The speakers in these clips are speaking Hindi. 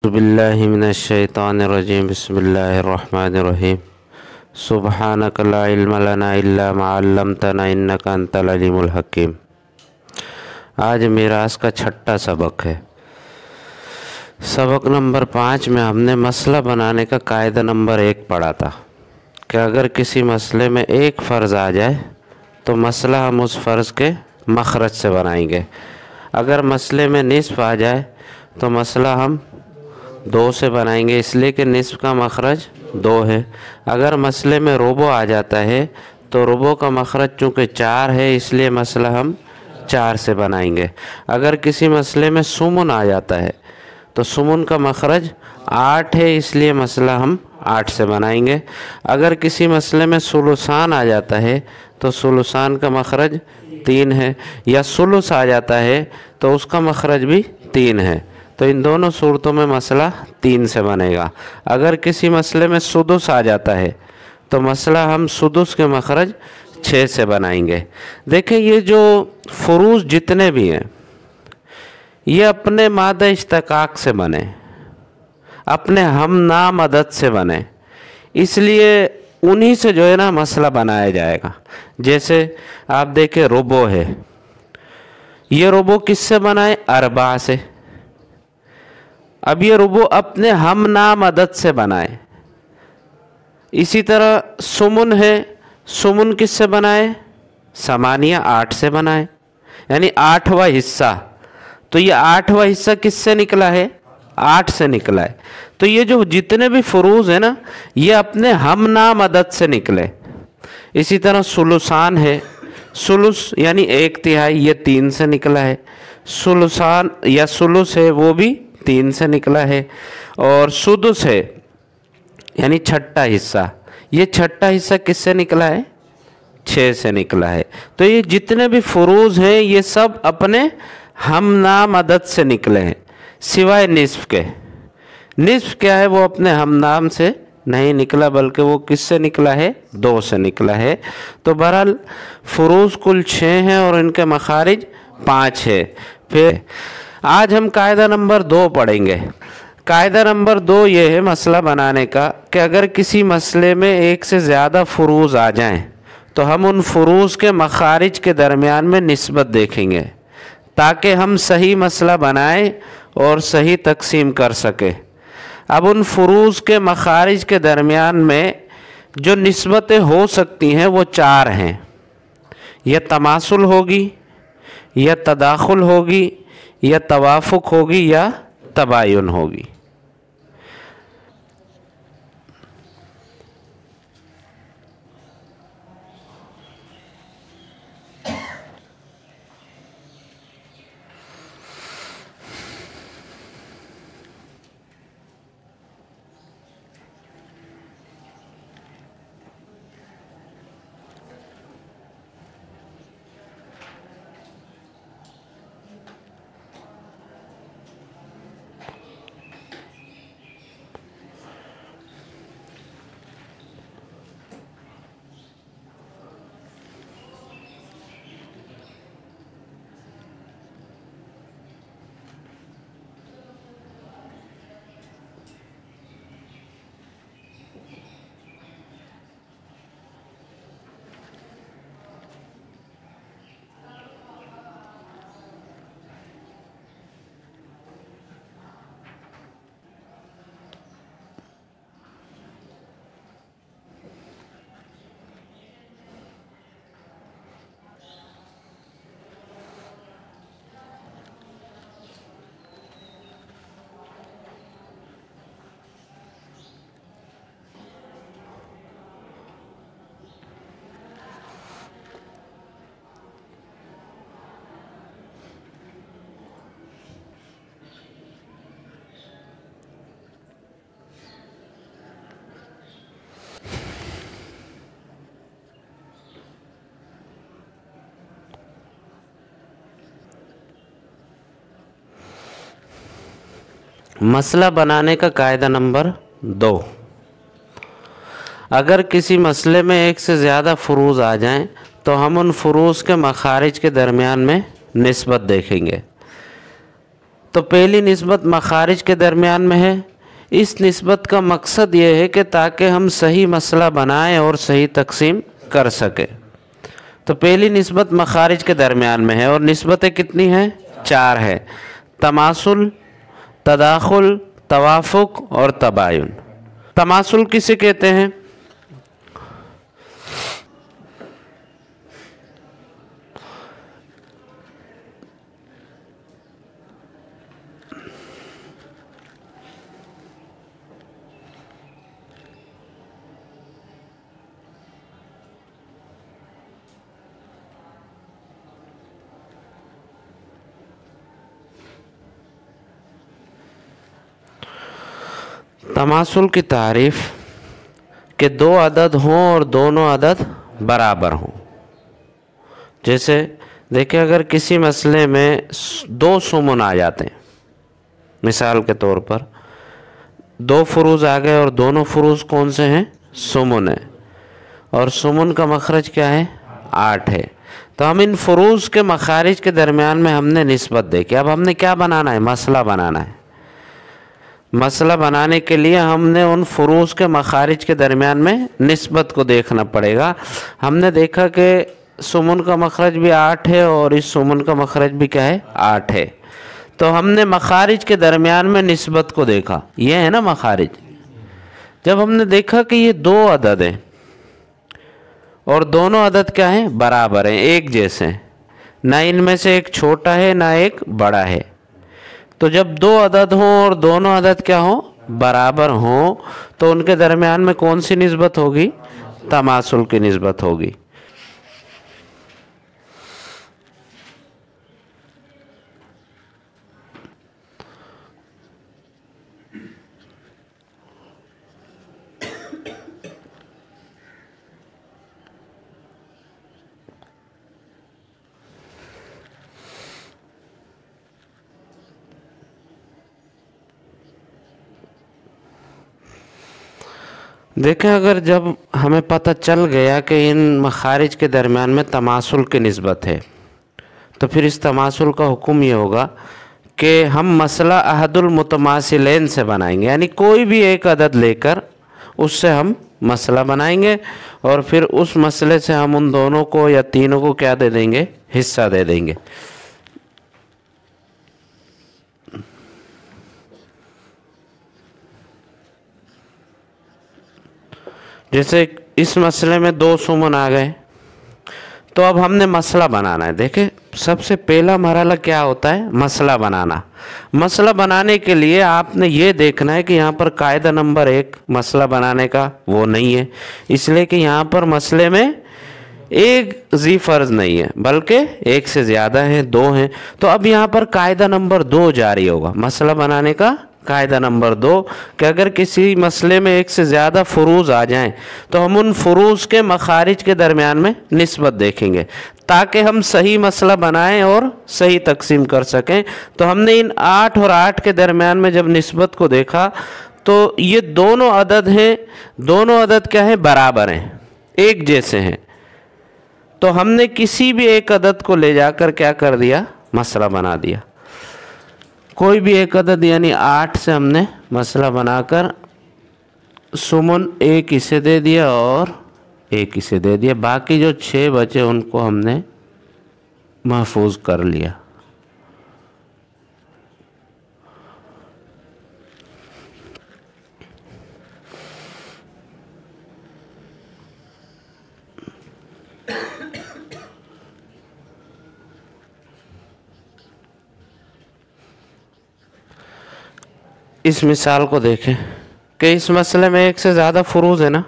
बिल्लाहि मिनश्शैतानिर्रजीम बिस्मिल्लाहिर्रहमानिर्रहीम सुब्हानक ला इल्म लना इल्ला मा अल्लमतना इन्नका अंतल अलीमुल हकीम। आज मिरास का छठा सबक है। सबक नंबर 5 में हमने मसला बनाने का कायदा नंबर 1 पढ़ा था कि अगर किसी मसले में एक फ़र्ज़ आ जाए तो मसला हम उस फ़र्ज़ के मखरज से बनाएंगे। अगर मसले में निस्फ़ आ जाए तो मसला हम 2 से बनाएंगे, इसलिए कि निस्फ़ का मखरज 2 है। अगर मसले में रुबो आ जाता है तो रुबो का मखरज चूँकि 4 है, इसलिए मसला हम 4 से बनाएंगे। अगर किसी मसले में सुमुन आ जाता है तो सुमुन का मखरज 8 है, इसलिए मसला हम 8 से बनाएंगे। अगर किसी मसले में सुलुसान आ जाता है तो सुलुसान का मखरज 3 है, या सुलुस आ जाता है तो उसका मखरज भी 3 है। तो इन दोनों सूरतों में मसला 3 से बनेगा। अगर किसी मसले में सुदुस आ जाता है तो मसला हम सुदुस के मखरज 6 से बनाएंगे। देखें, ये जो फुरूज जितने भी हैं ये अपने मादा इश्तकाक से बने, अपने हम नाम अदद से बने, इसलिए उन्हीं से जो है ना मसला बनाया जाएगा। जैसे आप देखें रुबो है, ये रुबो किससे बनाए? अरबा से। अब ये रुबो अपने हम नाम अदद से बनाए। इसी तरह सुमुन है, सुमुन किससे बनाए? समानिया 8 से बनाए, यानी 8वां हिस्सा। तो ये 8वां हिस्सा किससे निकला है? 8 से निकला है। तो ये जो जितने भी फुरूज है ना, ये अपने हम नाम अदद से निकले। इसी तरह सुलुसान है, सुलुस यानी 1/3, ये 3 से निकला है। सुलुसान या सुलुस है, वो भी 3 से निकला है। और सुदुस है यानी छठा हिस्सा, ये छठा हिस्सा किससे निकला है? 6 से निकला है। तो ये जितने भी फुरूज हैं ये सब अपने हम नाम अदद से निकले हैं, सिवाय निस्फ़ के। निस्फ़ क्या है? वो अपने हम नाम से नहीं निकला, बल्कि वो किससे निकला है? 2 से निकला है। तो बहरहाल फुरूज कुल 6 हैं और इनके मखारिज 5 है। फिर आज हम कायदा नंबर 2 पढ़ेंगे। कायदा नंबर 2 ये है मसला बनाने का कि अगर किसी मसले में एक से ज़्यादा फुरूज आ जाएं तो हम उन फुरूज के मखारिज के दरमियान में निस्बत देखेंगे, ताकि हम सही मसला बनाएं और सही तकसीम कर सकें। अब उन फुरूज के मखारिज के दरमियान में जो निस्बतें हो सकती हैं वो 4 हैं। या तमासुल होगी, या तदाखुल होगी, या तवाफुक होगी, या तबायुन होगी। मसला बनाने का कायदा नंबर 2, अगर किसी मसले में एक से ज़्यादा फुरूज आ जाएं तो हम उन फुरूज के मखारिज के दरमियान में निस्बत देखेंगे। तो पहली निस्बत मखारिज के दरमियान में है। इस निस्बत का मकसद ये है कि ताकि हम सही मसला बनाएं और सही तकसीम कर सकें। तो पहली निस्बत मखारिज के दरमियान में है और निस्बतें कितनी हैं? 4 है। तमासुल, तदाखुल, तवाफुक और तबायुन। तमासुल किसे कहते हैं? तमासुल की तारीफ़ कि दो अदद हों और दोनों अदद बराबर हों। जैसे देखिए, अगर किसी मसले में 2 सुमन आ जाते हैं, मिसाल के तौर पर 2 फुरूज़ आ गए और दोनों फुरूज़ कौन से हैं? सुमन है, और सुमन का मखरज क्या है? 8 है। तो हम इन फुरूज़ के मखारिज के दरमियान में हमने निस्बत देखी। अब हमने क्या बनाना है? मसला बनाना है। मसला बनाने के लिए हमने उन फुरूज़ के मखारिज के दरमियान में निस्बत को देखना पड़ेगा। हमने देखा कि सुमन का मखरज भी 8 है और इस सुमन का मखरज भी क्या है? 8 है। तो हमने मखारिज के दरमियान में निस्बत को देखा, ये है ना मखारिज। जब हमने देखा कि ये 2 अदद हैं और दोनों अदद क्या हैं? बराबर हैं, एक जैसे हैं, ना इनमें से एक छोटा है ना एक बड़ा है। तो जब 2 अदद हों और दोनों अदद क्या हों? बराबर हों, तो उनके दरमियान में कौन सी निस्बत होगी? तमासुल की निस्बत होगी। देखें, अगर जब हमें पता चल गया कि इन मखारिज के दरमियान में तमासुल की निस्बत है, तो फिर इस तमासुल का हुक्म ये होगा कि हम मसला अहदुल मुतमासिलैन से बनाएंगे, यानी कोई भी एक अदद लेकर उससे हम मसला बनाएंगे और फिर उस मसले से हम उन दोनों को या तीनों को क्या दे देंगे? हिस्सा दे देंगे। जैसे इस मसले में 2 सुमन आ गए, तो अब हमने मसला बनाना है। देखें, सबसे पहला मरहला क्या होता है? मसला बनाना। मसला बनाने के लिए आपने ये देखना है कि यहाँ पर कायदा नंबर 1 मसला बनाने का वो नहीं है, इसलिए कि यहाँ पर मसले में एक जी फर्ज नहीं है बल्कि एक से ज़्यादा है, 2 हैं। तो अब यहाँ पर कायदा नंबर 2 जारी होगा, मसला बनाने का कायदा नंबर 2, कि अगर किसी मसले में एक से ज़्यादा फुरूज़ आ जाएं तो हम उन फुरूज़ के मखारिज के दरमियान में निस्बत देखेंगे ताकि हम सही मसला बनाएं और सही तकसीम कर सकें। तो हमने इन 8 और 8 के दरमियान में जब निस्बत को देखा तो ये दोनों अदद हैं, दोनों अदद क्या है? बराबर हैं, एक जैसे हैं। तो हमने किसी भी एक अदद को ले जाकर क्या कर दिया? मसला बना दिया। कोई भी एक अदद यानी 8 से हमने मसला बनाकर सुमन 1 इसे दे दिया और 1 इसे दे दिया, बाकी जो 6 बचे उनको हमने महफूज कर लिया। इस मिसाल को देखें कि इस मसले में एक से ज़्यादा फुरूज़ है ना,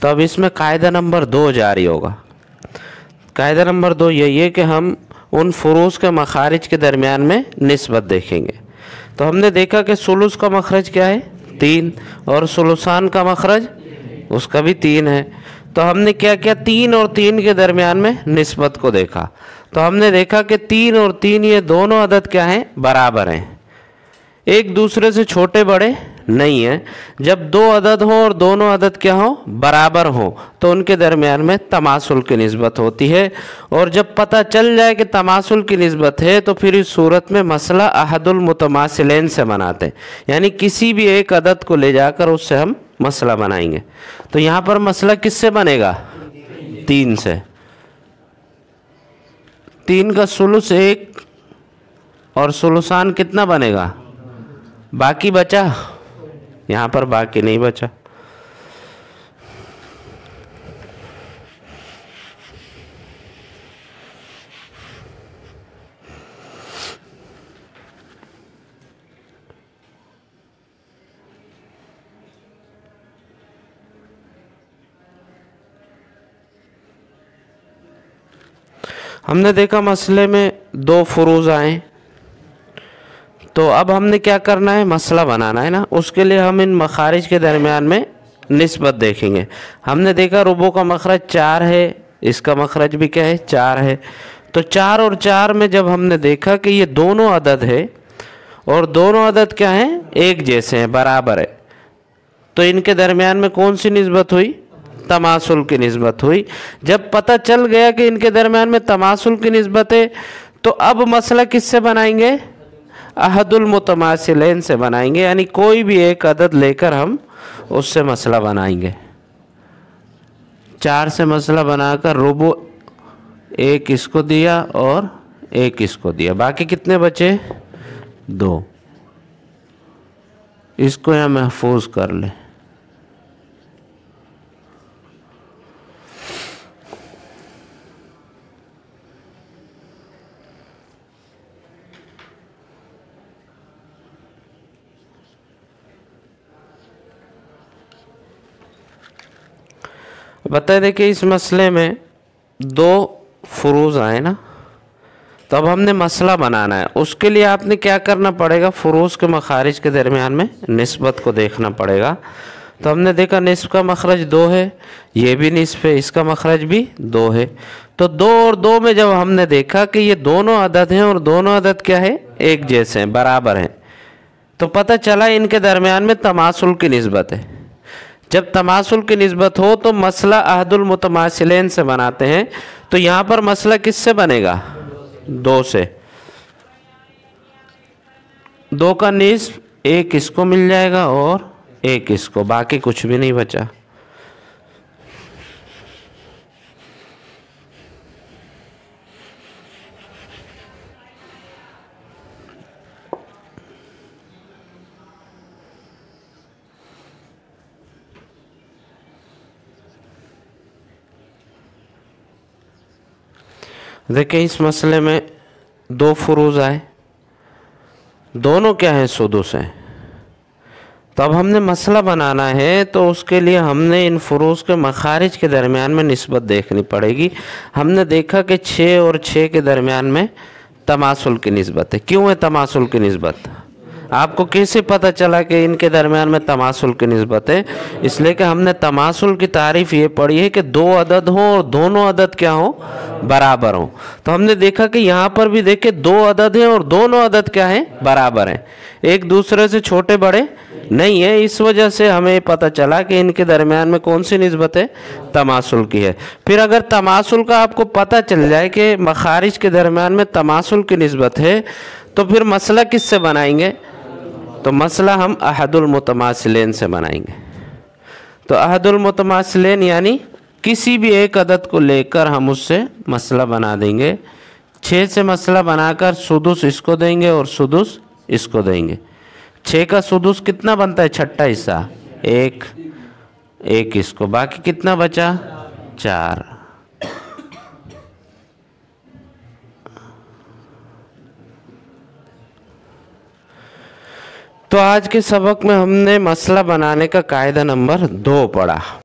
तो अब इसमें कायदा नंबर 2 जारी होगा। कायदा नंबर 2 यही है कि हम उन फुरूज़ के मखारिज के दरमियान में निस्बत देखेंगे। तो हमने देखा कि सुलुस का मखरज क्या है? 3, और सुलुसान का मखरज उसका भी 3 है। तो हमने क्या किया? 3 और 3 के दरमियान में निस्बत को देखा। तो हमने देखा कि 3 और 3 ये दोनों अदद क्या हैं? बराबर हैं, एक दूसरे से छोटे बड़े नहीं है। जब दो अदद हो और दोनों अदद क्या हो, बराबर हो, तो उनके दरमियान में तमासुल की निस्बत होती है। और जब पता चल जाए कि तमासुल की निस्बत है तो फिर इस सूरत में मसला अहदुल मुतमासिलैन से बनाते हैं, यानी किसी भी एक अदद को ले जाकर उससे हम मसला बनाएंगे। तो यहाँ पर मसला किससे बनेगा, 3 से। 3 का सुलुस 1 और सुलुसान कितना बनेगा, बाकी बचा, यहाँ पर बाकी नहीं बचा। हमने देखा मसले में 2 फुरूज आए, तो अब हमने क्या करना है, मसला बनाना है ना। उसके लिए हम इन मखारिज के दरमियान में निस्बत देखेंगे। हमने देखा रुबो का मखरज 4 है, इसका मखरज भी क्या है, 4 है। तो 4 और 4 में जब हमने देखा कि ये दोनों अदद है और दोनों अदद क्या हैं, एक जैसे हैं, बराबर है, तो इनके दरमियान में कौन सी निस्बत हुई, तमासुल की निस्बत हुई। जब पता चल गया कि इनके दरमियान में तमासुल की निस्बत है, तो अब मसला किससे बनाएंगे, अहदुल मुतमासिलैन से बनाएंगे, यानी कोई भी एक अदद लेकर हम उससे मसला बनाएंगे। 4 से मसला बनाकर रुबु 1 इसको दिया और 1 इसको दिया, बाकी कितने बचे, 2। इसको यहाँ महफूज कर ले। बताए देखिए इस मसले में 2 फुरूज आए ना, तो अब हमने मसला बनाना है। उसके लिए आपने क्या करना पड़ेगा, फुरूज के मखारिज के दरमियान में निस्बत को देखना पड़ेगा। तो हमने देखा निस्ब का मखरज 2 है, ये भी निस्ब है, इसका मखरज भी 2 है। तो 2 और 2 में जब हमने देखा कि ये दोनों अदद हैं और दोनों अदद क्या है, एक जैसे हैं, बराबर हैं, तो पता चला इनके दरमियान में तमासुल की निस्बत है। जब तमासुल की निस्बत हो तो मसला अहदुल मुतमासिलैन से बनाते हैं। तो यहाँ पर मसला किससे बनेगा, 2 से। 2 का निस्ब 1 इसको मिल जाएगा और 1 इसको, बाकी कुछ भी नहीं बचा। देखिए इस मसले में 2 फुरूज आए, दोनों क्या हैं, सुदुस हैं। तो अब हमने मसला बनाना है, तो उसके लिए हमने इन फुरूज के मखारिज के दरमियान में निस्बत देखनी पड़ेगी। हमने देखा कि 6 और 6 के दरमियान में तमासुल की निस्बत है। क्यों है तमासुल की निस्बत, आपको कैसे पता चला कि इनके दरमियान में तमासुल की निस्बत है, इसलिए कि हमने तमासुल की तारीफ़ ये पढ़ी है कि 2 अदद हों और दोनों अदद क्या हों, बराबर हों। तो हमने देखा कि यहाँ पर भी देखे 2 अदद हैं और दोनों अदद क्या हैं, बराबर हैं, एक दूसरे से छोटे बड़े नहीं है। इस वजह से हमें पता चला कि इनके दरमियान में कौन सी निस्बत है, तमासुल की है। फिर अगर तमासुल का आपको पता चल जाए कि मखारिज के दरमियान में तमासुल की निस्बत है, तो फिर मसला किससे बनाएंगे, तो मसला हम अहदुल मुतमासिलैन से बनाएंगे। तो अहदुल मुतमासिलैन यानी किसी भी एक अदद को लेकर हम उससे मसला बना देंगे। 6 से मसला बनाकर सुदुस इसको देंगे और सुदुस इसको देंगे। 6 का सुदुस कितना बनता है, छठा हिस्सा, 1 इसको, बाकी कितना बचा, 4। तो आज के सबक में हमने मसला बनाने का कायदा नंबर 2 पढ़ा।